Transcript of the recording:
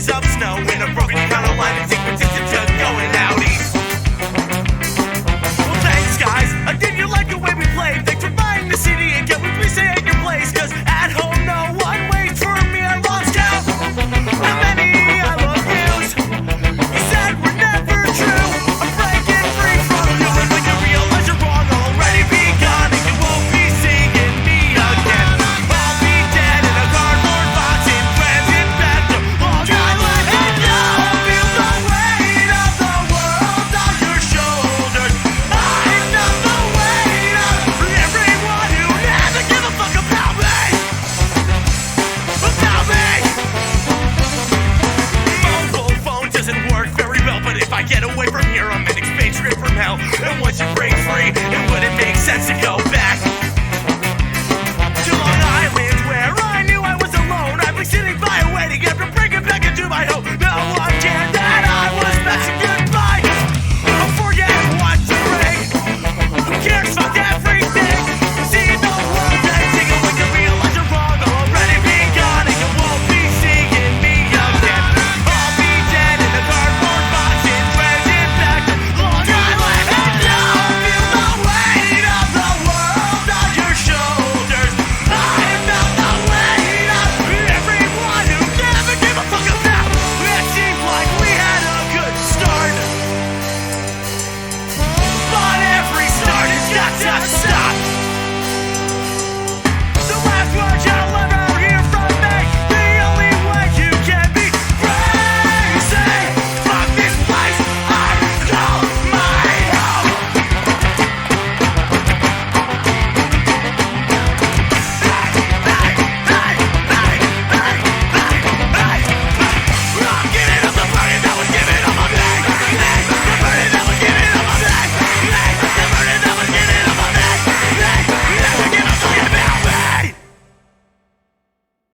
inches of snow in a broken kind of line and take petition to going out east. Well, thanks, guys. Did you like the way we played? Thanks for buying the CD, and can we please stay at your place? Cause at home, no one waits for me. I lost count how many I love yous. You said we're never true. I'm breaking free from you, and when you realize you're wrong, already begun, and you won't be seeing me again. I'll be dead in a cardboard box in Clinton bed. Long I let it go. Feel the weight of the world on your shoulders. I'm not the weight of everyone who never give a fuck about me. About me. Mobile phone doesn't work very well, but if I get away from here, I'm an expatriate from hell. And once you break free, it wouldn't make sense to go